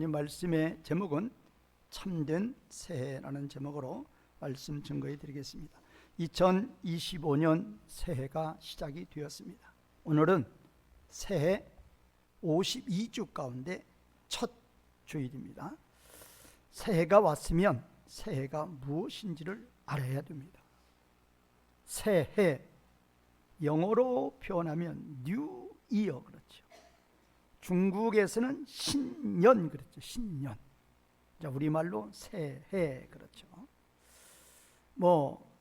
이 말씀의 제목은 참된 새해라는 제목으로 말씀 증거해 드리겠습니다. 2025년 새해가 시작이 되었습니다. 오늘은 새해 52주 가운데 첫 주일입니다. 새해가 왔으면 새해가 무엇인지를 알아야 됩니다. 새해, 영어로 표현하면 뉴 이어 그렇죠. 중국에서는 신년 그렇죠. 신년. 자, 우리말로 새해 그렇죠.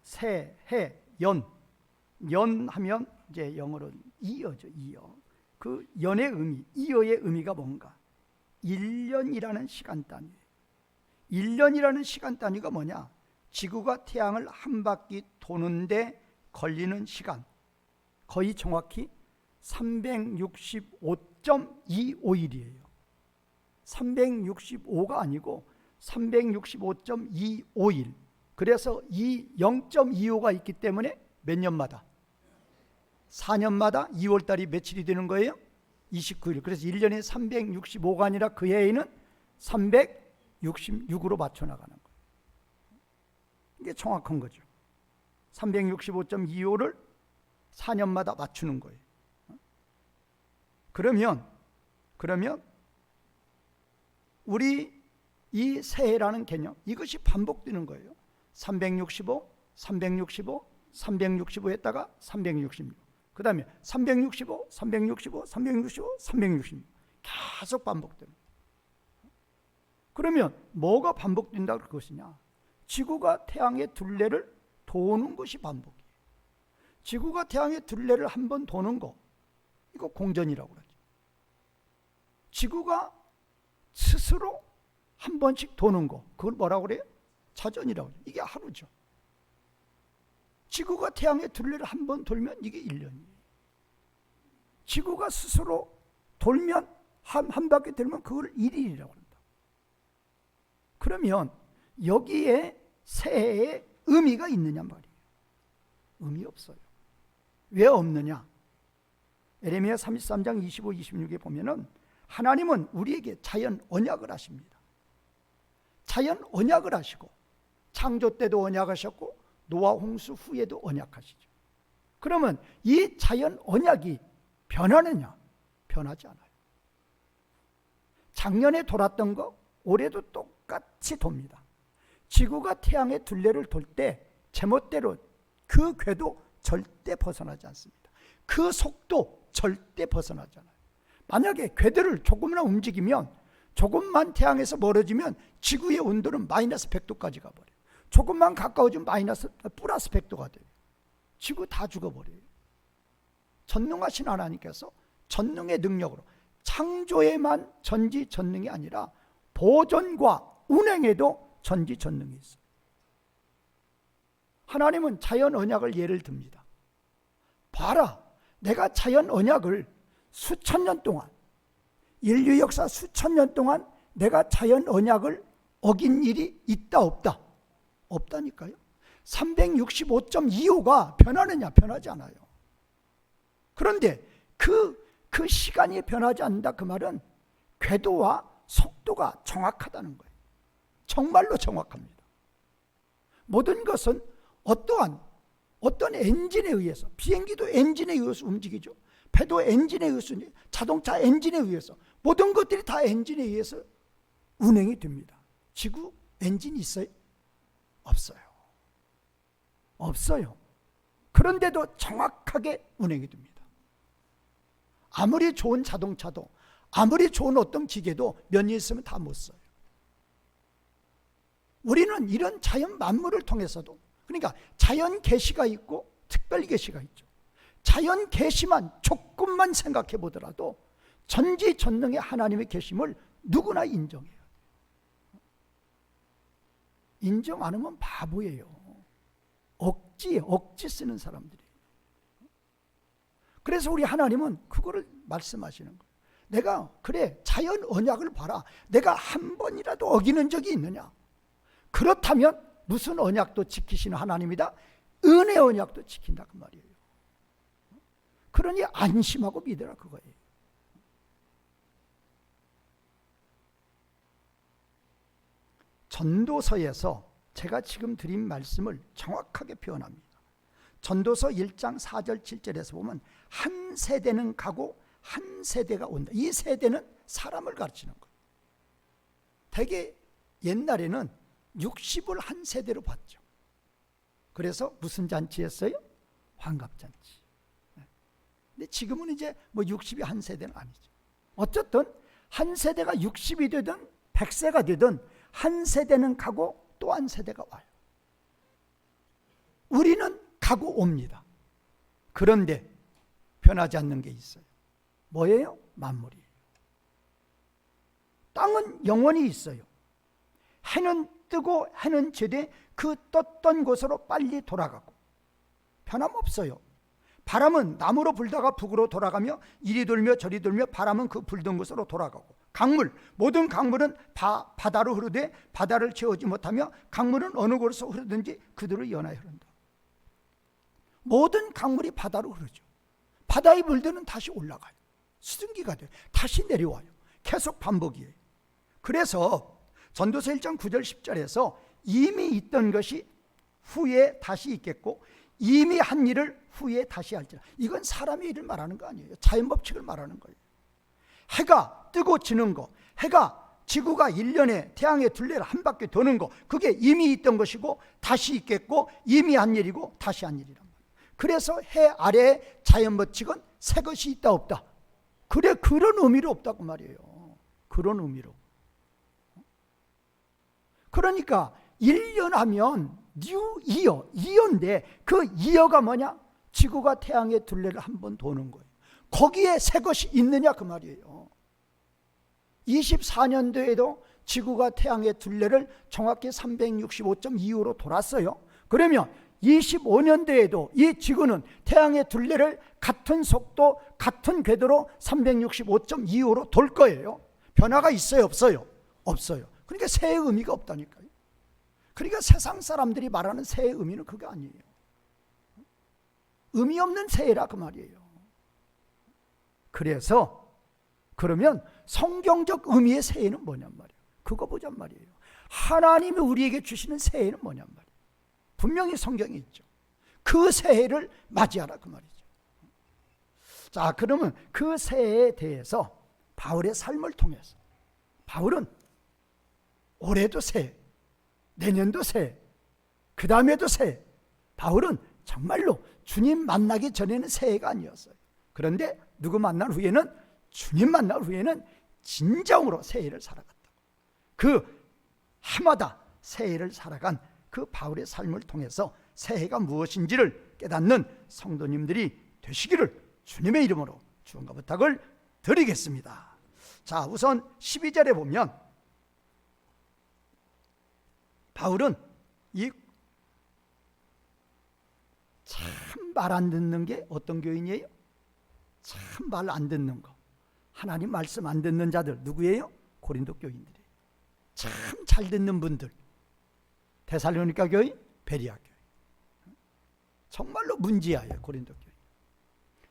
새해, 연하면 이제 영어로 이어죠. 이어. 그 연의 의미, 이어의 의미가 뭔가? 1년이라는 시간 단위. 1년이라는 시간 단위가 뭐냐? 지구가 태양을 한 바퀴 도는데 걸리는 시간. 거의 정확히 365.25일이에요. 365가 아니고 365.25일. 그래서 이 0.25가 있기 때문에 몇 년마다? 4년마다 2월달이 며칠이 되는 거예요? 29일. 그래서 1년에 365가 아니라 그 해에는 366으로 맞춰 나가는 거예요. 이게 정확한 거죠. 365.25를 4년마다 맞추는 거예요. 그러면 우리 이 새해라는 개념, 이것이 반복되는 거예요. 365, 365, 365 했다가 366. 그 다음에 365, 365, 365, 366. 계속 반복되는 거예요. 그러면 뭐가 반복된다고 할 것이냐? 지구가 태양의 둘레를 도는 것이 반복이에요. 지구가 태양의 둘레를 한 번 도는 거, 이거 공전이라고 그러죠. 지구가 스스로 한 번씩 도는 거, 그걸 뭐라고 그래요? 자전이라고 그래요. 이게 하루죠. 지구가 태양의 둘레를 한 번 돌면 이게 1년이에요. 지구가 스스로 돌면 한 바퀴 돌면 그걸 1일이라고 한다. 그러면 여기에 새해의 의미가 있느냐 말이에요. 의미 없어요. 왜 없느냐? 예레미야 33장 25, 26에 보면은 하나님은 우리에게 자연 언약을 하십니다. 자연 언약을 하시고 창조 때도 언약하셨고 노아 홍수 후에도 언약하시죠. 그러면 이 자연 언약이 변하느냐? 변하지 않아요. 작년에 돌았던 거 올해도 똑같이 돕니다. 지구가 태양의 둘레를 돌 때 제멋대로 그 궤도 절대 벗어나지 않습니다. 그 속도 절대 벗어나지 않아요. 만약에 궤도를 조금이나 움직이면, 조금만 태양에서 멀어지면 지구의 온도는 마이너스 100도까지 가버려요. 조금만 가까워지면 플러스 100도가 돼요. 지구 다 죽어버려요. 전능하신 하나님께서 전능의 능력으로 창조에만 전지전능이 아니라 보존과 운행에도 전지전능이 있어요. 하나님은 자연 언약을 예를 듭니다. 봐라, 내가 자연 언약을 수천 년 동안, 인류 역사 수천 년 동안 내가 자연 언약을 어긴 일이 있다 없다? 없다니까요. 365.25가 변하느냐? 변하지 않아요. 그런데 그 시간이 변하지 않는다, 그 말은 궤도와 속도가 정확하다는 거예요. 정말로 정확합니다. 모든 것은 어떤 엔진에 의해서, 비행기도 엔진에 의해서 움직이죠. 배도 엔진에 의해서, 자동차 엔진에 의해서, 모든 것들이 다 엔진에 의해서 운행이 됩니다. 지구 엔진이 있어요? 없어요. 없어요. 그런데도 정확하게 운행이 됩니다. 아무리 좋은 자동차도, 아무리 좋은 어떤 기계도 몇 년 있으면 다 못 써요. 우리는 이런 자연 만물을 통해서도, 그러니까 자연 계시가 있고 특별 계시가 있죠. 자연 계시만 조금만 생각해 보더라도 전지전능의 하나님의 계심을 누구나 인정해요. 인정 안 하면 바보예요. 억지 쓰는 사람들이에요. 그래서 우리 하나님은 그거를 말씀하시는 거예요. 내가 그래, 자연 언약을 봐라. 내가 한 번이라도 어기는 적이 있느냐? 그렇다면 무슨 언약도 지키시는 하나님이다? 은혜 언약도 지킨다, 그 말이에요. 그러니 안심하고 믿으라, 그거예요. 전도서에서 제가 지금 드린 말씀을 정확하게 표현합니다. 전도서 1장 4절 7절에서 보면 한 세대는 가고 한 세대가 온다. 이 세대는 사람을 가르치는 거예요. 되게 옛날에는 60을 한 세대로 봤죠. 그래서 무슨 잔치였어요? 환갑잔치. 근데 지금은 이제 뭐 60이 한 세대는 아니죠. 어쨌든 한 세대가 60이 되든 100세가 되든 한 세대는 가고 또 한 세대가 와요. 우리는 가고 옵니다. 그런데 변하지 않는 게 있어요. 뭐예요? 만물이에요. 땅은 영원히 있어요. 해는 뜨고 해는 지되 그 떴던 곳으로 빨리 돌아가고 변함없어요. 바람은 남으로 불다가 북으로 돌아가며 이리 돌며 저리 돌며 바람은 그 불던 곳으로 돌아가고 강물, 모든 강물은 바다로 흐르되 바다를 채우지 못하며 강물은 어느 곳에서 흐르든지 그들을 연하여 흐른다. 모든 강물이 바다로 흐르죠. 바다의 물들은 다시 올라가요. 수증기가 돼요. 다시 내려와요. 계속 반복이에요. 그래서 전도서 1장 9절 10절에서 이미 있던 것이 후에 다시 있겠고 이미 한 일을 후에 다시 할지라. 이건 사람의 일을 말하는 거 아니에요. 자연법칙을 말하는 거예요. 해가 뜨고 지는 거, 해가 지구가 1년에 태양의 둘레를 한 바퀴 도는 거, 그게 이미 있던 것이고 다시 있겠고 이미 한 일이고 다시 한 일이란 말이에요. 그래서 해 아래에 자연법칙은 새 것이 있다 없다. 그래, 그런 의미로 없다고 말이에요. 그런 의미로. 그러니까 1년 하면 뉴 이어, 이어인데 그 이어가 뭐냐? 지구가 태양의 둘레를 한 번 도는 거예요. 거기에 새 것이 있느냐 그 말이에요. 24년도에도 지구가 태양의 둘레를 정확히 365.25로 돌았어요. 그러면 25년도에도 이 지구는 태양의 둘레를 같은 속도, 같은 궤도로 365.25로 돌 거예요. 변화가 있어요, 없어요? 없어요. 그러니까 새의 의미가 없다니까요. 그러니까 세상 사람들이 말하는 새의 의미는 그게 아니에요. 의미 없는 새라 그 말이에요. 그래서 그러면 성경적 의미의 새해는 뭐냔 말이에요. 그거 보잔 말이에요. 하나님이 우리에게 주시는 새해는 뭐냔 말이에요. 분명히 성경에 있죠. 그 새해를 맞이하라 그 말이죠. 자, 그러면 그 새해에 대해서 바울의 삶을 통해서 바울은 올해도 새해, 내년도 새해, 그 다음에도 새해. 바울은 정말로 주님 만나기 전에는 새해가 아니었어요. 그런데 누구 만난 후에는, 주님 만난 후에는 진정으로 새해를 살아갔다. 그 해마다 새해를 살아간 그 바울의 삶을 통해서 새해가 무엇인지를 깨닫는 성도님들이 되시기를 주님의 이름으로 축원과 부탁을 드리겠습니다. 자, 우선 12절에 보면 바울은 이 참 말 안 듣는 게 어떤 교인이에요? 참 말 안 듣는 거, 하나님 말씀 안 듣는 자들 누구예요? 고린도 교인들이에요. 참 잘 듣는 분들, 데살로니가 교인, 베리아 교인, 정말로 문지아예요. 고린도 교인.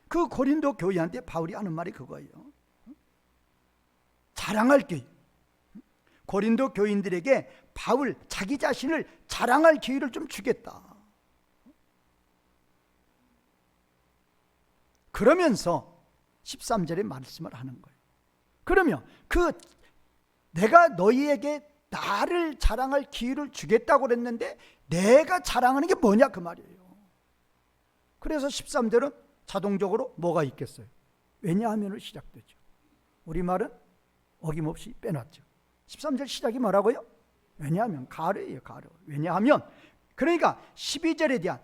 그 고린도 교인한테 바울이 하는 말이 그거예요. 자랑할 기회. 고린도 교인들에게 바울 자기 자신을 자랑할 기회를 좀 주겠다. 그러면서 13절에 말씀을 하는 거예요. 그러면 내가 너희에게 나를 자랑할 기회를 주겠다고 그랬는데 내가 자랑하는 게 뭐냐 그 말이에요. 그래서 13절은 자동적으로 뭐가 있겠어요? 왜냐하면으로 시작되죠. 우리말은 어김없이 빼놨죠. 13절 시작이 뭐라고요? 왜냐하면, 가르예요, 가르. 왜냐하면, 그러니까 12절에 대한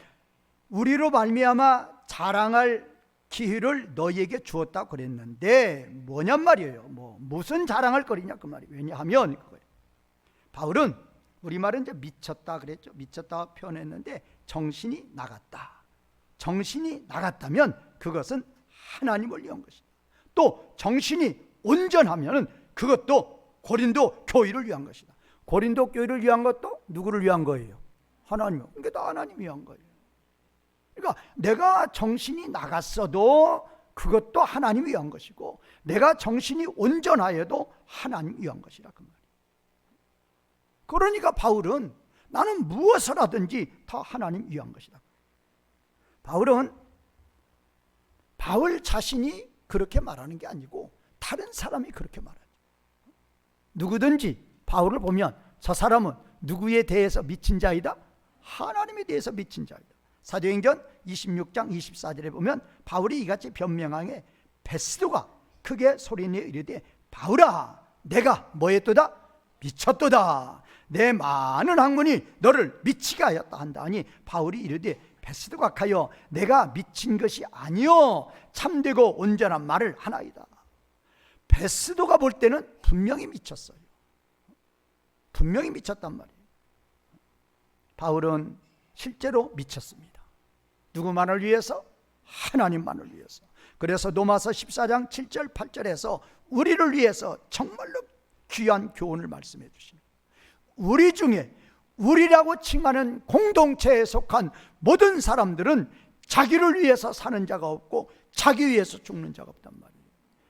우리로 말미암아 자랑할 기회를 너희에게 주었다고 그랬는데 뭐냔 말이에요. 무슨 자랑할 거리냐 그 말이에요. 왜냐하면 그거예요. 바울은 우리말은 이제 미쳤다 그랬죠. 미쳤다 표현했는데 정신이 나갔다. 정신이 나갔다면 그것은 하나님을 위한 것이다. 또 정신이 온전하면 그것도 고린도 교회를 위한 것이다. 고린도 교회를 위한 것도 누구를 위한 거예요? 하나님. 그게 다 하나님 위한 거예요. 그러니까 내가 정신이 나갔어도 그것도 하나님 위한 것이고 내가 정신이 온전하여도 하나님 위한 것이라 그 말이에요. 그러니까 바울은 나는 무엇을 하든지 다 하나님 위한 것이다. 바울 자신이 그렇게 말하는 게 아니고 다른 사람이 그렇게 말하죠. 누구든지 바울을 보면 저 사람은 누구에 대해서 미친 자이다? 하나님에 대해서 미친 자이다. 사도행전 26장 24절에 보면 바울이 이같이 변명하에 베스도가 크게 소리내어 이르되 바울아 내가 뭐했도다? 미쳤도다. 내 많은 학문이 너를 미치게 하였다 한다 하니 바울이 이르되 베스도가 가여 내가 미친 것이 아니요 참되고 온전한 말을 하나이다. 베스도가 볼 때는 분명히 미쳤어요. 분명히 미쳤단 말이에요. 바울은 실제로 미쳤습니다. 누구만을 위해서? 하나님만을 위해서. 그래서 로마서 14장 7절 8절에서 우리를 위해서 정말로 귀한 교훈을 말씀해 주십니다. 우리 중에 우리라고 칭하는 공동체에 속한 모든 사람들은 자기를 위해서 사는 자가 없고 자기 위해서 죽는 자가 없단 말이에요.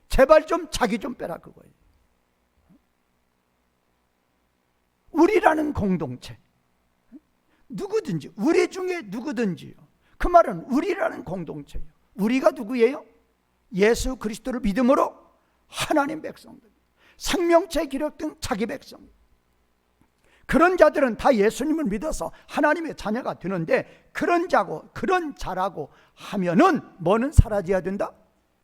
제발 좀 자기 좀 빼라 그거예요. 우리라는 공동체, 누구든지, 우리 중에 누구든지요. 그 말은 우리라는 공동체예요. 우리가 누구예요? 예수 그리스도를 믿음으로 하나님 백성들, 생명체 기록된 자기 백성. 그런 자들은 다 예수님을 믿어서 하나님의 자녀가 되는데 그런 자라고 하면은 뭐는 사라져야 된다?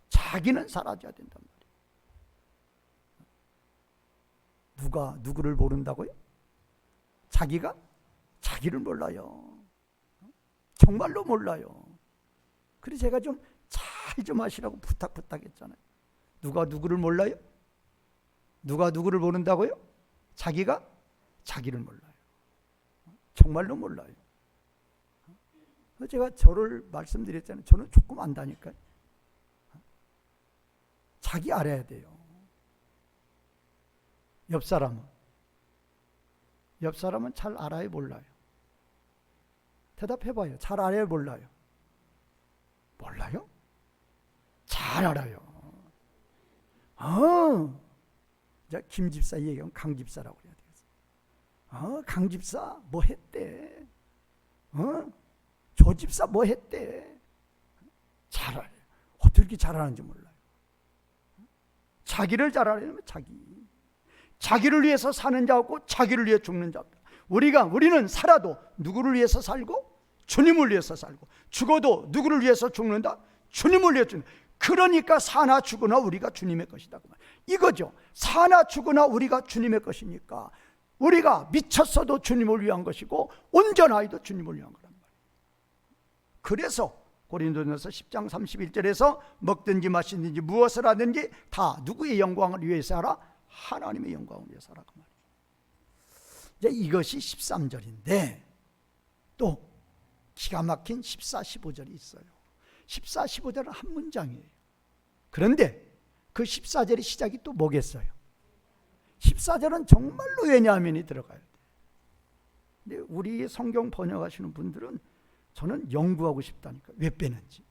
자기는 사라져야 된단 말이에요. 누가 누구를 모른다고요? 자기가 자기를 몰라요. 정말로 몰라요. 그래서 제가 좀 잘 좀 하시라고 부탁했잖아요. 누가 누구를 몰라요? 누가 누구를 모른다고요? 자기가 자기를 몰라요. 정말로 몰라요. 제가 저를 말씀드렸잖아요. 저는 조금 안다니까요. 자기 알아야 돼요. 옆 사람은 잘 알아요, 몰라요? 대답해봐요. 잘 알아요, 몰라요? 몰라요? 잘 알아요. 이제 김 집사 얘기하면 강 집사라고 그래야 되겠어. 강 집사 뭐 했대? 조 집사 뭐 했대? 잘 알아요. 어떻게 잘 아는지 몰라요. 자기를 잘 알아야면 자기를 위해서 사는 자고 자기를 위해 죽는 자입니다. 우리는 살아도 누구를 위해서 살고 주님을 위해서 살고 죽어도 누구를 위해서 죽는다? 주님을 위해 죽는다. 그러니까 사나 죽으나 우리가 주님의 것이다. 이거죠. 사나 죽으나 우리가 주님의 것이니까 우리가 미쳤어도 주님을 위한 것이고 온전하여도 주님을 위한 거란 말이에요. 그래서 고린도전서 10장 31절에서 먹든지 마시든지 무엇을 하든지 다 누구의 영광을 위해서 하라? 하나님의 영광을 위해서 하라 그 말이에요. 이제 이것이 13절인데 또 기가 막힌 14, 15절이 있어요. 14, 15절은 한 문장이에요. 그런데 그 14절의 시작이 또 뭐겠어요? 14절은 정말로 왜냐하면이 들어가야 돼요. 근데 우리 성경 번역하시는 분들은 저는 연구하고 싶다니까. 왜 빼는지.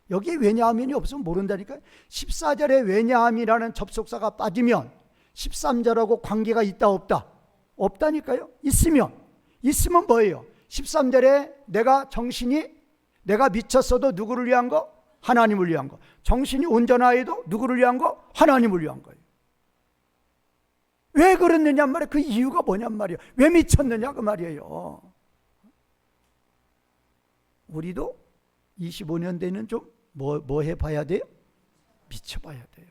여기에 왜냐하면이 없으면 모른다니까요. 14절에 왜냐함이라는 접속사가 빠지면 13절하고 관계가 있다 없다? 없다니까요. 있으면 뭐예요? 13절에 내가 미쳤어도 누구를 위한 거? 하나님을 위한 거. 정신이 온전하여도 누구를 위한 거? 하나님을 위한 거예요. 왜 그랬느냐 말이에요. 그 이유가 뭐냔 말이에요. 왜 미쳤느냐 그 말이에요. 우리도 25년 되는 좀 뭐 해봐야 돼요? 미쳐봐야 돼요.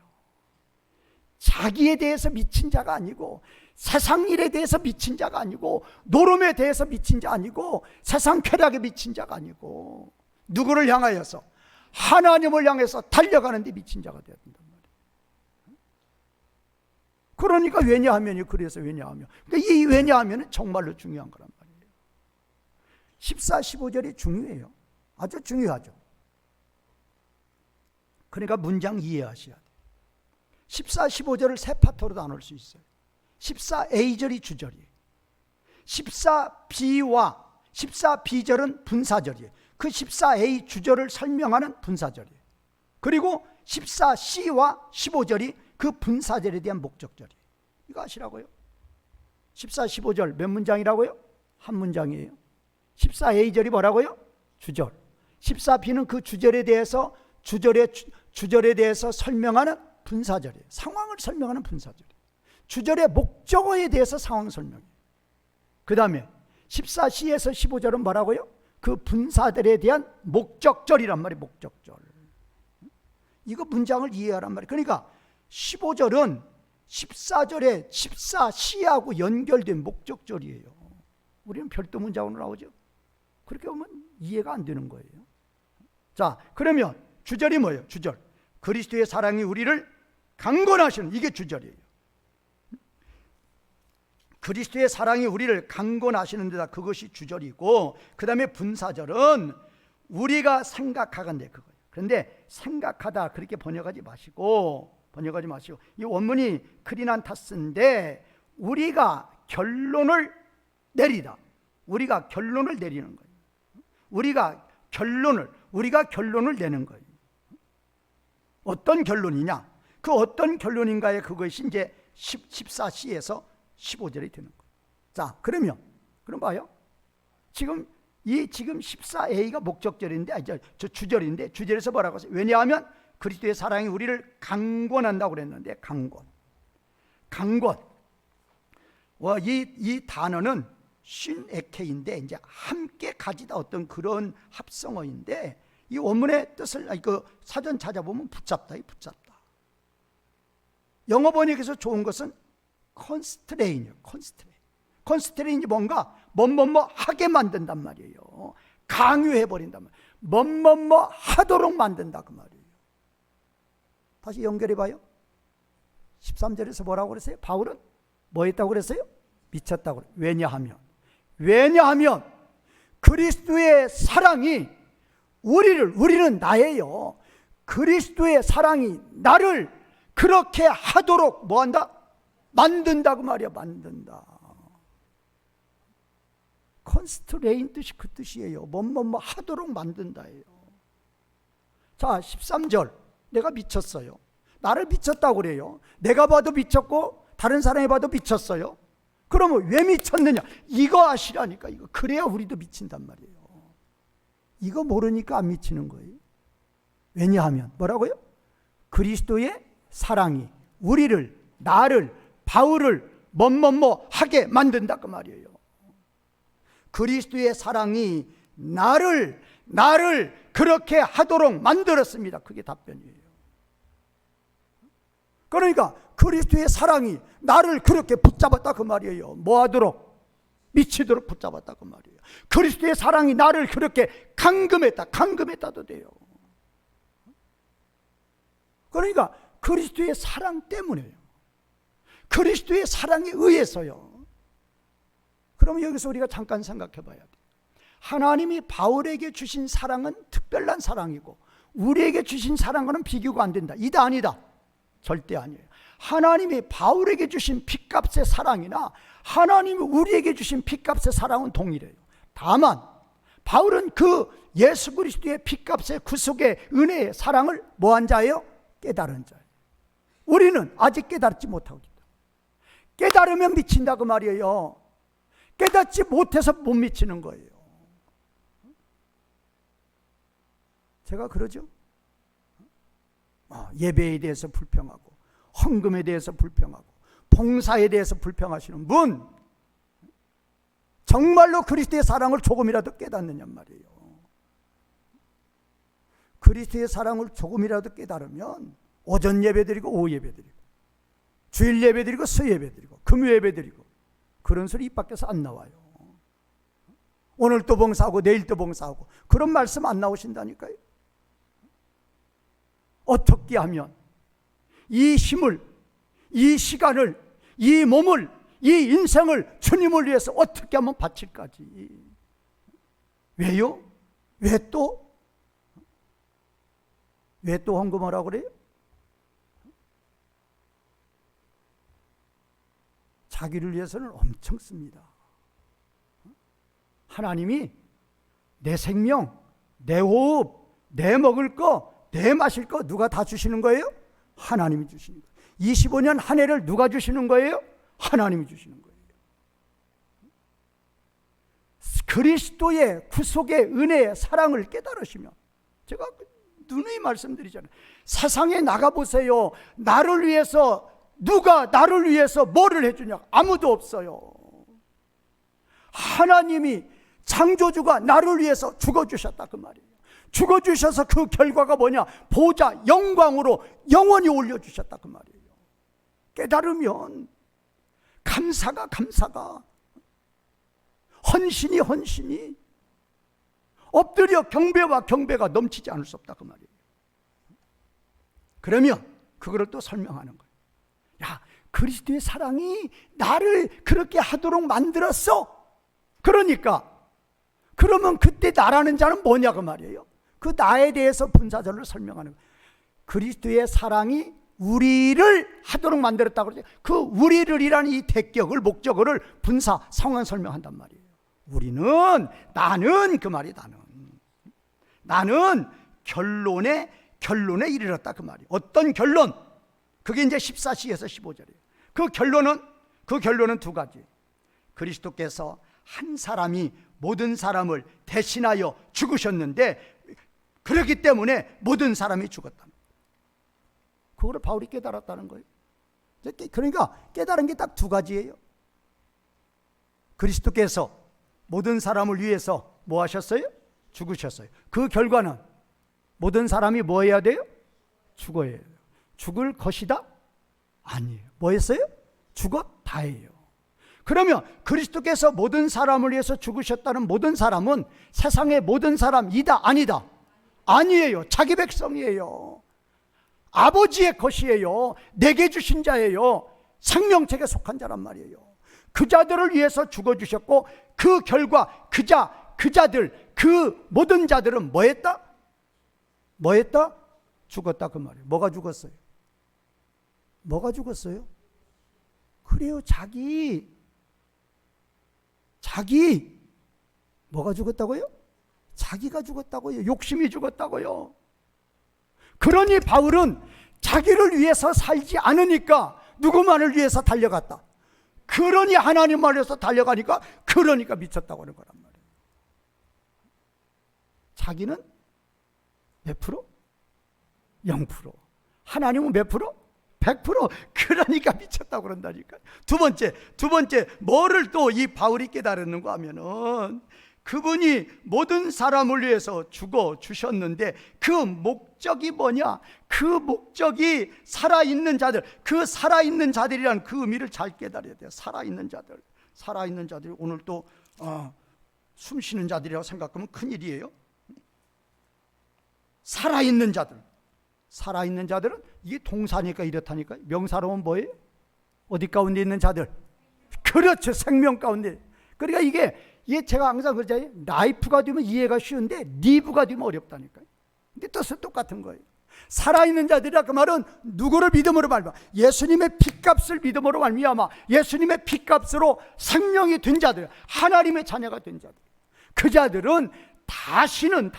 자기에 대해서 미친 자가 아니고 세상 일에 대해서 미친 자가 아니고 노름에 대해서 미친 자 아니고 세상 쾌락에 미친 자가 아니고 누구를 향하여서? 하나님을 향해서 달려가는 데 미친 자가 되어야 된단 말이에요. 그러니까 왜냐하면이 그래서 왜냐하면 그러니까 이 왜냐하면은 정말로 중요한 거란 말이에요. 14, 15절이 중요해요. 아주 중요하죠. 그러니까 문장 이해하셔야 돼요. 14, 15절을 세 파트로 나눌 수 있어요. 14A절이 주절이에요. 14B와 14B절은 분사절이에요. 그 14A 주절을 설명하는 분사절이에요. 그리고 14C와 15절이 그 분사절에 대한 목적절이에요. 이거 아시라고요? 14, 15절 몇 문장이라고요? 한 문장이에요. 14A절이 뭐라고요? 주절. 14B는 그 주절에 대해서 주절에 대해서 설명하는 분사절이에요. 상황을 설명하는 분사절이에요. 주절의 목적어에 대해서 상황 설명이에요. 그 다음에 14C에서 15절은 뭐라고요? 그 분사들에 대한 목적절이란 말이에요. 목적절. 이거 문장을 이해하란 말이에요. 그러니까 15절은 14절에 14C하고 연결된 목적절이에요. 우리는 별도 문장으로 나오죠. 그렇게 보면 이해가 안 되는 거예요. 자, 그러면 주절이 뭐예요? 주절. 그리스도의 사랑이 우리를 강권하시는, 이게 주절이에요. 그리스도의 사랑이 우리를 강권하시는 데다, 그것이 주절이고, 그 다음에 분사절은 우리가 생각하건대 그거예요. 그런데 생각하다 그렇게 번역하지 마시고 이 원문이 크리난타스인데 우리가 결론을 내리다. 우리가 결론을 내리는 거예요. 우리가 결론을 내는 거예요. 어떤 결론이냐? 그 어떤 결론인가에 그것이 이제 14C에서 15절이 되는 거예요. 자, 그럼 봐요. 지금 14A가 목적절인데, 저 주절인데, 주절에서 뭐라고 했어요? 왜냐하면 그리스도의 사랑이 우리를 강권한다고 그랬는데, 강권. 이 단어는 쉰에케인데, 이제 함께 가지다, 어떤 그런 합성어인데, 이 원문의 뜻을 그 사전 찾아보면 붙잡다. 영어 번역에서 좋은 것은 constrain이에요. constrain이 뭔가 뭐뭐뭐 하게 만든단 말이에요. 강요해버린단 말이에요. 뭐뭐뭐 하도록 만든다 그 말이에요. 다시 연결해봐요. 13절에서 뭐라고 그랬어요? 바울은 뭐 했다고 그랬어요? 미쳤다고 그랬어요. 왜냐하면 그리스도의 사랑이 우리는 나예요. 그리스도의 사랑이 나를 그렇게 하도록 뭐한다? 만든다 그 말이야. 만든다. 컨스트레인 뜻이 그 뜻이에요. 뭐뭐뭐 하도록 만든다예요. 자, 13절. 내가 미쳤어요. 나를 미쳤다고 그래요. 내가 봐도 미쳤고 다른 사람이 봐도 미쳤어요. 그러면 왜 미쳤느냐? 이거 아시라니까. 이거 그래야 우리도 미친단 말이에요. 이거 모르니까 안 미치는 거예요. 왜냐하면 뭐라고요? 그리스도의 사랑이 나를 바울을 뭐뭐뭐 하게 만든다 그 말이에요. 그리스도의 사랑이 나를 그렇게 하도록 만들었습니다. 그게 답변이에요. 그러니까 그리스도의 사랑이 나를 그렇게 붙잡았다 그 말이에요. 뭐 하도록? 미치도록 붙잡았다 그 말이에요. 그리스도의 사랑이 나를 그렇게 감금했다도 돼요. 그러니까 그리스도의 사랑 때문에요. 그리스도의 사랑에 의해서요. 그럼 여기서 우리가 잠깐 생각해 봐야 돼요. 하나님이 바울에게 주신 사랑은 특별한 사랑이고 우리에게 주신 사랑과는 비교가 안 된다. 이다 아니다? 절대 아니에요. 하나님이 바울에게 주신 핏값의 사랑이나 하나님이 우리에게 주신 핏값의 사랑은 동일해요. 다만 바울은 그 예수 그리스도의 핏값의 구속의 은혜의 사랑을 뭐한 자예요? 깨달은 자예요. 우리는 아직 깨달지 못하고 있다. 깨달으면 미친다 그 말이에요. 깨닫지 못해서 못 미치는 거예요. 제가 그러죠. 예배에 대해서 불평하고 헌금에 대해서 불평하고 봉사에 대해서 불평하시는 분, 정말로 그리스도의 사랑을 조금이라도 깨닫느냐 말이에요. 그리스도의 사랑을 조금이라도 깨달으면 오전 예배 드리고 오후 예배 드리고 주일 예배 드리고 수 예배 드리고 금요 예배 드리고 그런 소리 입 밖에서 안 나와요. 오늘 또 봉사하고 내일 또 봉사하고 그런 말씀 안 나오신다니까요. 어떻게 하면 이 힘을, 이 시간을, 이 몸을, 이 인생을 주님을 위해서 어떻게 하면 바칠까지. 왜요? 왜 또 헌금하라고 그래요? 자기를 위해서는 엄청 씁니다. 하나님이 내 생명, 내 호흡, 내 먹을 거, 내 마실 거 누가 다 주시는 거예요? 하나님이 주시는 거예요. 25년 한 해를 누가 주시는 거예요? 하나님이 주시는 거예요. 그리스도의 구속의 은혜의 사랑을 깨달으시면, 제가 누누이 말씀드리잖아요. 세상에 나가보세요. 나를 위해서, 누가 나를 위해서 뭐를 해주냐? 아무도 없어요. 하나님이, 창조주가 나를 위해서 죽어주셨다 그 말이에요. 죽어주셔서 그 결과가 뭐냐? 보좌 영광으로 영원히 올려주셨다 그 말이에요. 깨달으면 감사가 헌신이 엎드려 경배와 경배가 넘치지 않을 수 없다 그 말이에요. 그러면 그거를 또 설명하는 거예요. 야, 그리스도의 사랑이 나를 그렇게 하도록 만들었어. 그러면 그때 나라는 자는 뭐냐 그 말이에요. 그 나에 대해서 분사절로 설명하는 거예요. 그리스도의 사랑이 우리를 하도록 만들었다고 그러죠. 그 우리를이라는 이 대격을, 목적어를 분사 상황 설명한단 말이에요. 우리는, 나는 그 말이, 나는 결론에 이르렀다 그 말이에요. 어떤 결론? 그게 이제 14시에서 15절이에요. 그 결론은 두 가지. 그리스도께서 한 사람이 모든 사람을 대신하여 죽으셨는데, 그렇기 때문에 모든 사람이 죽었다. 그거를 바울이 깨달았다는 거예요. 그러니까 깨달은 게 딱 두 가지예요. 그리스도께서 모든 사람을 위해서 뭐 하셨어요? 죽으셨어요. 그 결과는 모든 사람이 뭐 해야 돼요? 죽어야 해요. 죽을 것이다? 아니에요. 뭐 했어요? 죽었다 해요. 그러면 그리스도께서 모든 사람을 위해서 죽으셨다는 모든 사람은 세상의 모든 사람이다? 아니다? 아니에요. 자기 백성이에요. 아버지의 것이에요. 내게 주신 자예요. 생명책에 속한 자란 말이에요. 그 자들을 위해서 죽어주셨고, 그 결과 그자들, 그 모든 자들은 뭐 했다? 죽었다 그 말이에요. 뭐가 죽었어요? 그래요. 자기 뭐가 죽었다고요? 자기가 죽었다고요. 욕심이 죽었다고요. 그러니 바울은 자기를 위해서 살지 않으니까 누구만을 위해서 달려갔다. 그러니 하나님만을 위해서 달려가니까, 그러니까 미쳤다고 하는 거란 말이에요. 자기는 몇 프로? 0%. 하나님은 몇 프로? 100%. 그러니까 미쳤다고 그런다니까. 두 번째 뭐를 또 이 바울이 깨달았는가 하면은, 그분이 모든 사람을 위해서 죽어 주셨는데 그 목적이 뭐냐? 그 목적이 살아있는 자들이라는 그 의미를 잘 깨달아야 돼요. 살아있는 자들, 오늘 또 숨쉬는 자들이라고 생각하면 큰일이에요. 살아있는 자들은 이게 동사니까 이렇다니까. 명사로 하면 뭐예요? 어디 가운데 있는 자들? 그렇죠. 생명 가운데. 그러니까 이게 제가 항상 그러잖아요. 라이프가 되면 이해가 쉬운데 리브가 되면 어렵다니까요. 근데 뜻은 똑같은 거예요. 살아있는 자들이라 그 말은 누구를 믿음으로 말미암아? 예수님의 피값을 믿음으로 말미암아 예수님의 피값으로 생명이 된 자들, 하나님의 자녀가 된 자들. 그 자들은 다시는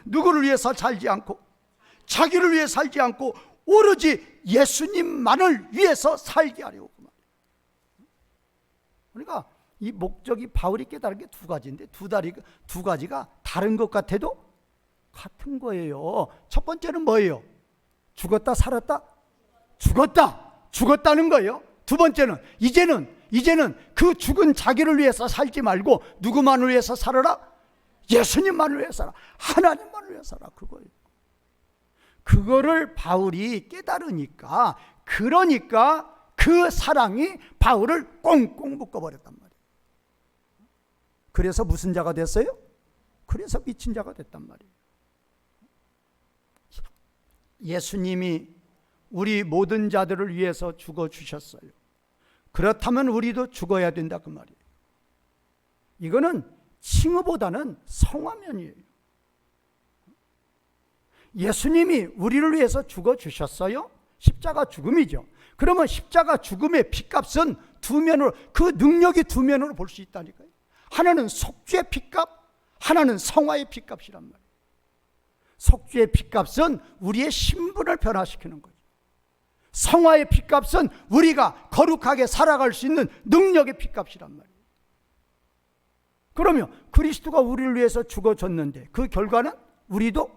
누구를 위해서 살지 않고, 자기를 위해 살지 않고 오로지 예수님만을 위해서 살게 하려고 그 말이에요. 그러니까 이 목적이 바울이 깨달은 게 두 가지인데 두 가지가 다른 것 같아도 같은 거예요. 첫 번째는 뭐예요? 죽었다 살았다? 죽었다는 거예요. 두 번째는 이제는 그 죽은 자기를 위해서 살지 말고 누구만을 위해서 살아라? 예수님만을 위해서 살아. 하나님만을 위해서 살아. 그거예요. 그거를 바울이 깨달으니까, 그러니까 그 사랑이 바울을 꽁꽁 묶어버렸단 말이에요. 그래서 무슨 자가 됐어요? 그래서 미친 자가 됐단 말이에요. 예수님이 우리 모든 자들을 위해서 죽어주셨어요. 그렇다면 우리도 죽어야 된다 그 말이에요. 이거는 칭의보다는 성화면이에요. 예수님이 우리를 위해서 죽어주셨어요. 십자가 죽음이죠. 그러면 십자가 죽음의 피값은 두 면으로, 그 능력이 두 면으로 볼 수 있다니까요. 하나는 속죄의 피값, 하나는 성화의 피값이란 말이에요. 속죄의 피값은 우리의 신분을 변화시키는 거죠. 성화의 피값은 우리가 거룩하게 살아갈 수 있는 능력의 피값이란 말이에요. 그러면 그리스도가 우리를 위해서 죽어졌는데 그 결과는 우리도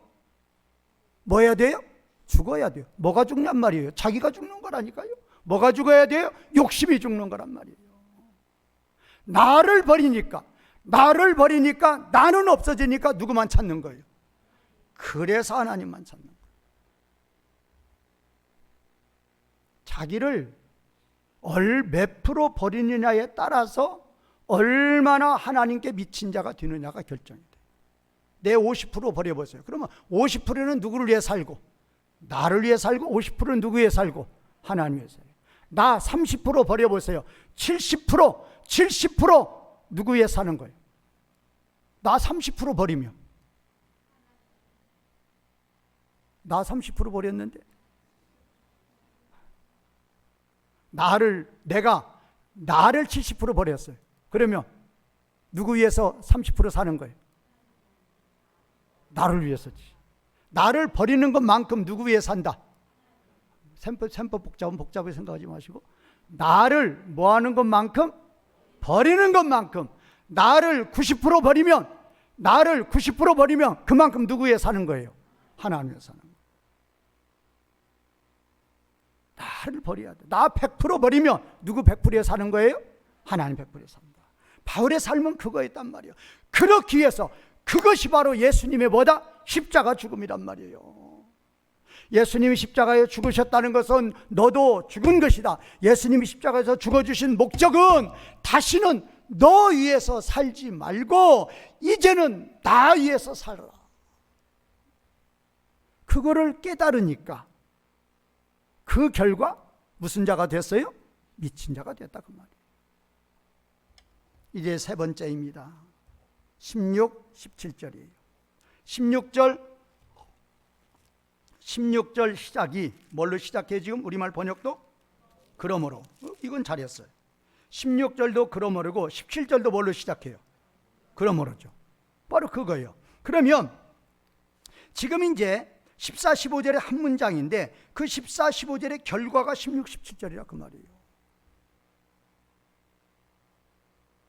뭐 해야 돼요? 죽어야 돼요. 뭐가 죽냔 말이에요? 자기가 죽는 거라니까요. 뭐가 죽어야 돼요? 욕심이 죽는 거란 말이에요. 나를 버리니까 나는 없어지니까 누구만 찾는 거예요? 그래서 하나님만 찾는 거예요. 자기를 몇 프로 버리느냐에 따라서 얼마나 하나님께 미친 자가 되느냐가 결정이 돼요. 내 50% 버려보세요. 그러면 50%는 누구를 위해 살고, 나를 위해 살고, 50%는 누구 위해 살고, 하나님 위해 살고. 나 30% 버려보세요. 70% 누구 위해 사는 거예요? 나 30% 버리면, 나 30% 버렸는데 내가 나를 70% 버렸어요. 그러면 누구 위해서 30% 사는 거예요? 나를 위해서지. 나를 버리는 것만큼 누구 위해 산다? 셈법 복잡하게 생각하지 마시고, 나를 뭐 하는 것만큼? 버리는 것만큼. 나를 90% 버리면 그만큼 누구 위해 사는 거예요? 하나님 위해 사는 거예요. 나를 버려야 돼. 나 100% 버리면 누구 100%에 사는 거예요? 하나님 100%에 산다. 바울의 삶은 그거였단 말이에요. 그렇기 위해서 그것이 바로 예수님의 뭐다? 십자가 죽음이란 말이에요. 예수님이 십자가에 죽으셨다는 것은 너도 죽은 것이다. 예수님이 십자가에서 죽어주신 목적은 다시는 너 위해서 살지 말고 이제는 나 위해서 살아라. 그거를 깨달으니까 그 결과 무슨 자가 됐어요? 미친 자가 됐다 그 말이에요. 이제 세 번째입니다. 16, 17절이에요. 16절 시작이 뭘로 시작해? 지금 우리말 번역도 그러므로. 이건 잘했어요. 16절도 그러므로고 17절도 뭘로 시작해요? 그러므로죠. 바로 그거예요. 그러면 지금 이제 14, 15절의 한 문장인데 그 14, 15절의 결과가 16, 17절이라 그 말이에요.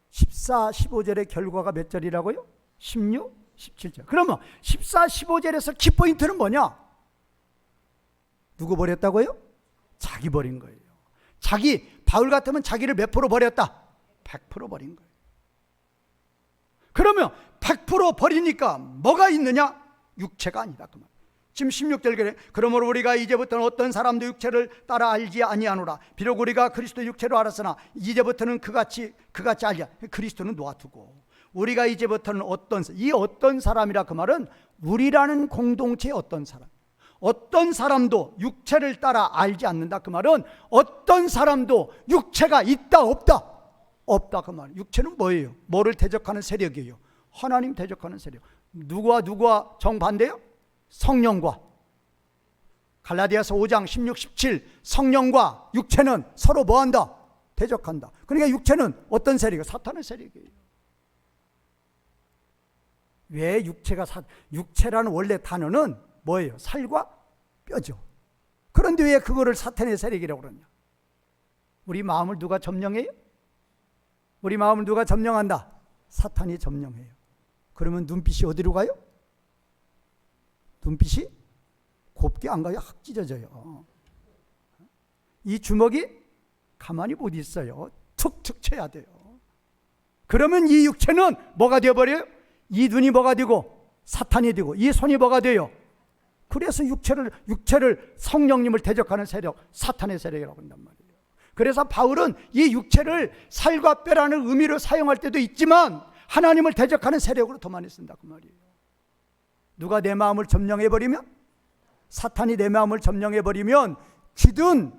14, 15절의 결과가 몇 절이라고요? 16, 17절. 그러면 14, 15절에서 키포인트는 뭐냐? 누구 버렸다고요? 자기 버린 거예요. 바울 같으면 자기를 몇 프로 버렸다? 100% 버린 거예요. 그러면 100% 버리니까 뭐가 있느냐? 육체가 아니다 그 말. 지금 16절 그래. 그러므로 우리가 이제부터는 어떤 사람도 육체를 따라 알지 아니하노라. 비록 우리가 그리스도 육체로 알았으나 이제부터는 그같이 알지. 그리스도는 놓아두고 우리가 이제부터는 어떤 사람이라 그 말은 우리라는 공동체의 어떤 사람도 육체를 따라 알지 않는다 그 말은 어떤 사람도 육체가 있다 없다 그 말. 육체는 뭐예요? 뭐를 대적하는 세력이에요? 하나님 대적하는 세력. 누구와 정반대요? 성령과. 갈라디아서 5장 16, 17 성령과 육체는 서로 뭐한다? 대적한다. 그러니까 육체는 어떤 세력이에요? 사탄의 세력이에요. 왜 육체라는 원래 단어는 뭐예요? 살과 뼈죠. 그런데 왜 그거를 사탄의 세력이라고 그러냐? 우리 마음을 누가 점령해요? 우리 마음을 누가 점령한다? 사탄이 점령해요. 그러면 눈빛이 어디로 가요? 눈빛이 곱게 안 가요. 확 찢어져요. 이 주먹이 가만히 못 있어요. 툭툭 쳐야 돼요. 그러면 이 육체는 뭐가 되어버려요? 이 눈이 뭐가 되고 사탄이 되고 이 손이 뭐가 돼요? 그래서 육체를 성령님을 대적하는 세력, 사탄의 세력이라고 한단 말이에요. 그래서 바울은 이 육체를 살과 뼈라는 의미로 사용할 때도 있지만 하나님을 대적하는 세력으로 더 많이 쓴다 그 말이에요. 누가 내 마음을 점령해버리면, 사탄이 내 마음을 점령해버리면 귀든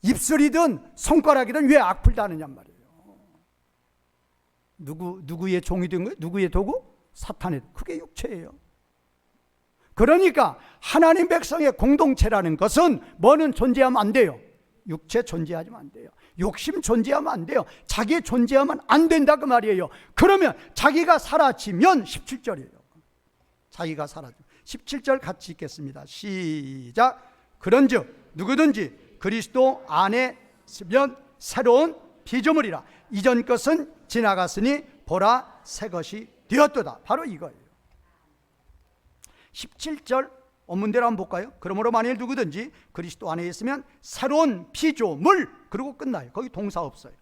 입술이든 손가락이든 왜 악플 다느냔 말이에요. 누구의 종이 된 거예요? 누구의 도구? 사탄의. 그게 육체예요. 그러니까 하나님 백성의 공동체라는 것은 뭐는 존재하면 안 돼요? 육체 존재하면 안 돼요. 욕심 존재하면 안 돼요. 자기 존재하면 안 된다 그 말이에요. 그러면 자기가 사라지면 17절이에요. 자기가 사라져. 17절 같이 읽겠습니다. 시작. 그런즉 누구든지 그리스도 안에 있으면 새로운 피조물이라. 이전 것은 지나갔으니 보라 새 것이 되었도다. 바로 이거예요. 17절 원문대로 한번 볼까요? 그러므로 만일 누구든지 그리스도 안에 있으면 새로운 피조물, 그리고 끝나요. 거기 동사 없어요.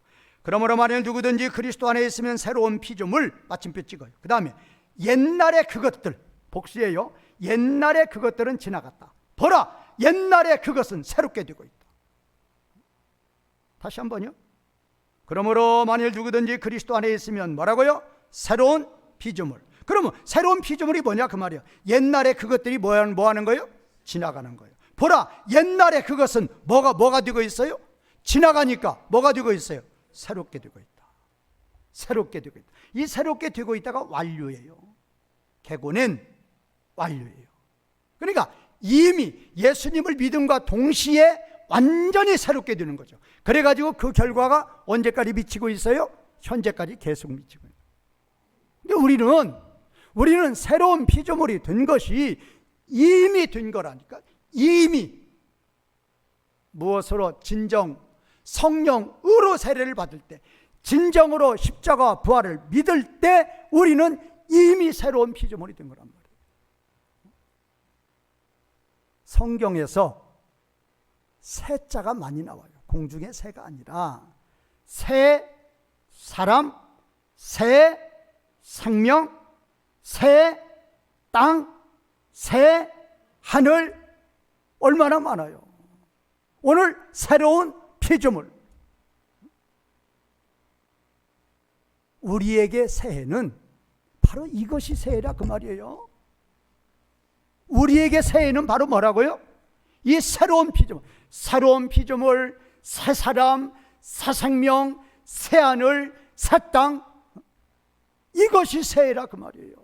그러므로 만일 누구든지 그리스도 안에 있으면 새로운 피조물, 마침표 찍어요. 그 다음에 옛날의 그것들, 복수예요. 옛날의 그것들은 지나갔다. 보라, 옛날의 그것은 새롭게 되고 있다. 다시 한번요. 그러므로 만일 누구든지 그리스도 안에 있으면 뭐라고요? 새로운 피조물. 그러면 새로운 피조물이 뭐냐 그 말이에요. 옛날에 그것들이 뭐 하는 거예요? 지나가는 거예요. 보라, 옛날에 그것은 뭐가 되고 있어요? 지나가니까 뭐가 되고 있어요? 새롭게 되고 있다. 새롭게 되고 있다. 이 새롭게 되고 있다가 완료예요. 개고는 완료예요. 그러니까 이미 예수님을 믿음과 동시에 완전히 새롭게 되는 거죠. 그래가지고 그 결과가 언제까지 미치고 있어요? 현재까지 계속 미치고 있어요. 근데 우리는 새로운 피조물이 된 것이 이미 된 거라니까. 이미 무엇으로? 진정 성령으로 세례를 받을 때, 진정으로 십자가 부활을 믿을 때 우리는 이미 새로운 피조물이 된 거란 말이에요. 성경에서 새자가 많이 나와요. 공중의 새가 아니라 새 사람, 새 생명, 새 땅, 새 하늘, 얼마나 많아요. 오늘 새로운 피조물. 우리에게 새해는 바로 이것이 새해라 그 말이에요. 우리에게 새해는 바로 뭐라고요? 이 새로운 피조물, 새로운 피조물, 새 사람, 새 생명, 새 하늘, 새 땅, 이것이 새해라 그 말이에요.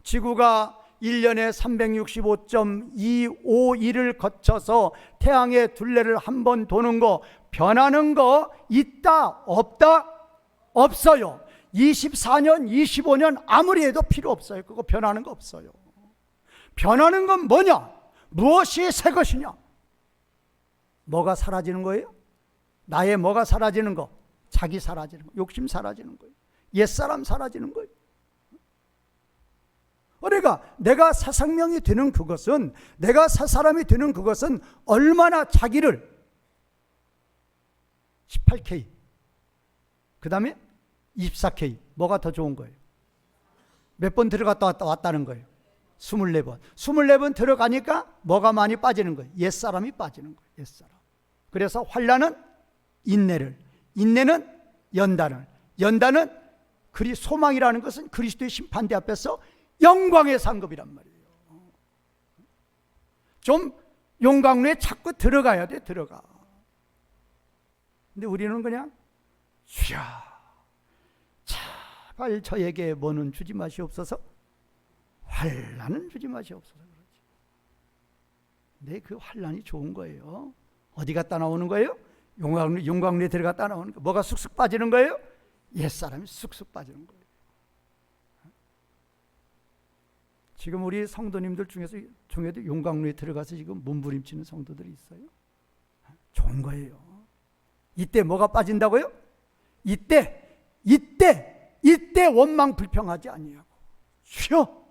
지구가 1년에 365.251을 거쳐서 태양의 둘레를 한 번 도는 거, 변하는 거 있다 없다? 없어요. 24년 25년 아무리 해도 필요 없어요. 그거 변하는 거 없어요. 변하는 건 뭐냐? 무엇이 새 것이냐? 뭐가 사라지는 거예요? 나의 뭐가 사라지는 거? 자기 사라지는 거, 욕심 사라지는 거예요. 옛사람 사라지는 거예요. 그러니까 내가 새 생명이 되는 그것은, 내가 새 사람이 되는 그것은 얼마나 자기를 18K, 그 다음에 24K, 뭐가 더 좋은 거예요? 몇 번 들어갔다 왔다는 거예요? 24번. 24번 들어가니까 뭐가 많이 빠지는 거예요? 옛사람이 빠지는 거예요. 옛사람. 그래서 환난은 인내를, 인내는 연단을, 연단은 소망이라는 것은 그리스도의 심판대 앞에서 영광의 상급이란 말이에요. 좀 용광로에 자꾸 들어가야 돼. 들어가. 근데 우리는 그냥 주여 제발 저에게 뭐는 주지 마시옵소서, 환난은 주지 마시옵소서. 그러지. 근데 그 환난이 좋은 거예요. 어디 갔다 나오는 거예요? 용광로에 들어갔다 나오는 거. 뭐가 쑥쑥 빠지는 거예요? 옛사람이 쑥쑥 빠지는 거예요. 지금 우리 성도님들 중에도 용광로에 들어가서 지금 몸부림치는 성도들이 있어요. 좋은 거예요. 이때 뭐가 빠진다고요? 이때 원망 불평하지 아니하고, 주여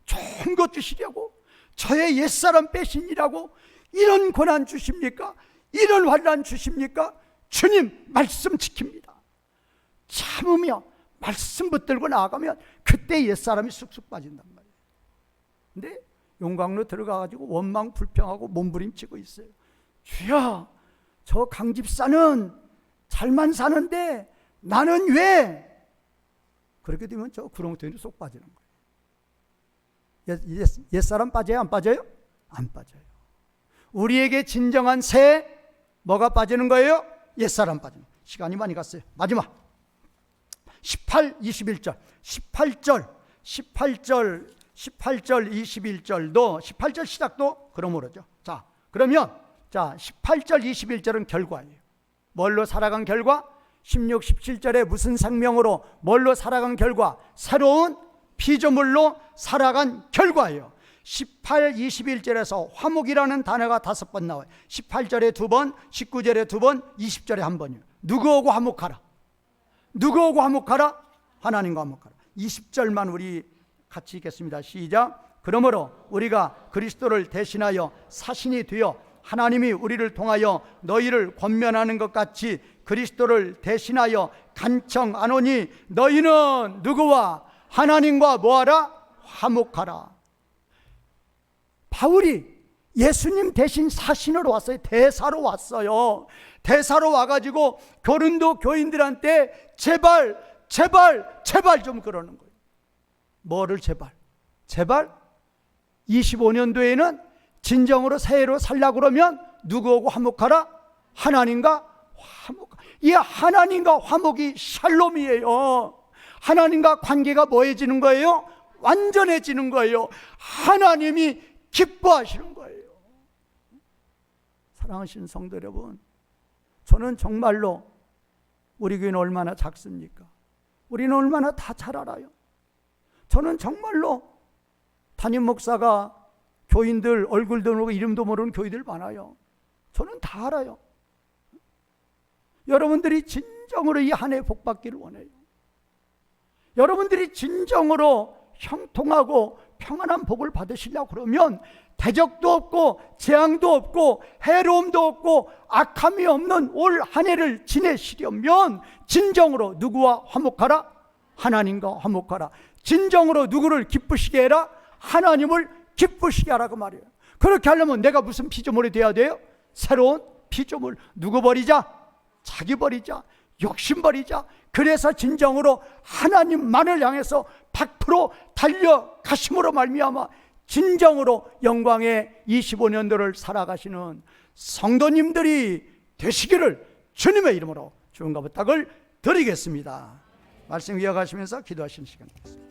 좋은 것 주시려고 저의 옛사람 빼시니라고 이런 고난 주십니까? 이런 환난 주십니까? 주님 말씀 지킵니다. 참으며 말씀 붙들고 나아가면 그때 옛사람이 쑥쑥 빠진단 말이에요. 근데 용광로 들어가가지고 원망 불평하고 몸부림치고 있어요. 주여 저 강집사는 잘만 사는데 나는 왜? 그렇게 되면 저 구렁텅이로 쏙 빠지는 거예요. 옛사람 빠져요? 안 빠져요? 안 빠져요. 우리에게 진정한 새 뭐가 빠지는 거예요? 옛사람 빠지는 거예요. 시간이 많이 갔어요. 마지막 18, 21절 18절 21절도 18절 시작도 그러므로죠. 자, 그러면 18절 21절은 결과예요. 뭘로 살아간 결과? 16, 17절에 무슨 생명으로 뭘로 살아간 결과? 새로운 피조물로 살아간 결과예요. 18, 21절에서 화목이라는 단어가 5번 나와요. 18절에 2번, 19절에 2번, 20절에 1번이요. 누구하고 화목하라? 누구하고 화목하라? 하나님과 화목하라. 20절만 우리 같이 읽겠습니다. 시작. 그러므로 우리가 그리스도를 대신하여 사신이 되어 하나님이 우리를 통하여 너희를 권면하는 것 같이 그리스도를 대신하여 간청하노니 너희는 누구와 하나님과 뭐하라? 화목하라. 바울이 예수님 대신 사신으로 왔어요. 대사로 왔어요. 대사로 와가지고 고린도 교인들한테 제발 좀 그러는 거예요. 뭐를 제발? 25년도에는 진정으로 새해로 살려고 그러면 누구하고 화목하라? 하나님과 화목. 이 하나님과 화목이 샬롬이에요. 하나님과 관계가 뭐해지는 거예요? 완전해지는 거예요. 하나님이 기뻐하시는 거예요. 사랑하시는 성도 여러분, 저는 정말로 우리 교회는 얼마나 작습니까? 우리는 얼마나 다 잘 알아요. 저는 정말로 담임 목사가 교인들 얼굴도 모르고 이름도 모르는 교인들 많아요. 저는 다 알아요. 여러분들이 진정으로 이 한 해 복 받기를 원해요. 여러분들이 진정으로 형통하고 평안한 복을 받으시려고 그러면 대적도 없고 재앙도 없고 해로움도 없고 악함이 없는 올 한 해를 지내시려면 진정으로 누구와 화목하라? 하나님과 화목하라. 진정으로 누구를 기쁘시게 해라? 하나님을 기쁘시게 하라고 말이에요. 그렇게 하려면 내가 무슨 피조물이 되어야 돼요? 새로운 피조물. 누구 버리자? 자기 버리자. 욕심 버리자. 그래서 진정으로 하나님만을 향해서 100% 달려가심으로 말미암아 진정으로 영광의 25년도를 살아가시는 성도님들이 되시기를 주님의 이름으로 주님과 부탁을 드리겠습니다. 말씀 이어가시면서 기도하시는 시간 되겠습니다.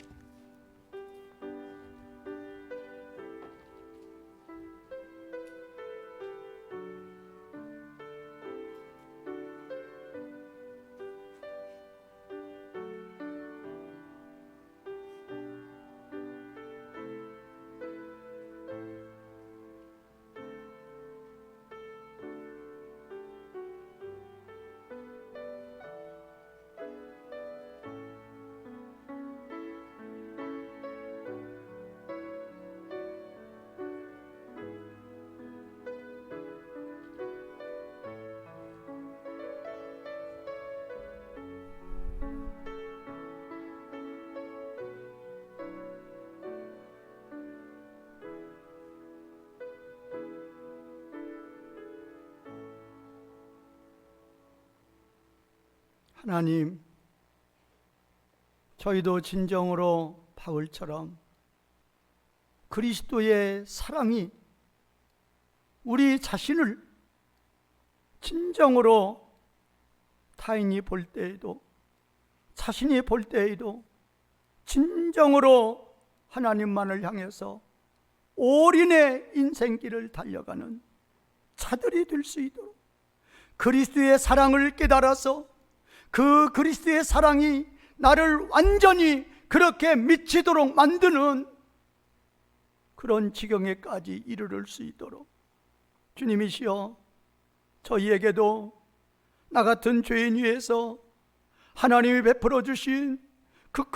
하나님, 저희도 진정으로 바울처럼 그리스도의 사랑이 우리 자신을 진정으로 타인이 볼 때에도 자신이 볼 때에도 진정으로 하나님만을 향해서 올인의 인생길을 달려가는 자들이 될 수 있도록 그리스도의 사랑을 깨달아서 그 그리스도의 사랑이 나를 완전히 그렇게 미치도록 만드는 그런 지경에까지 이르를 수 있도록 주님이시여 저희에게도 나 같은 죄인 위해서 하나님이 베풀어 주신 그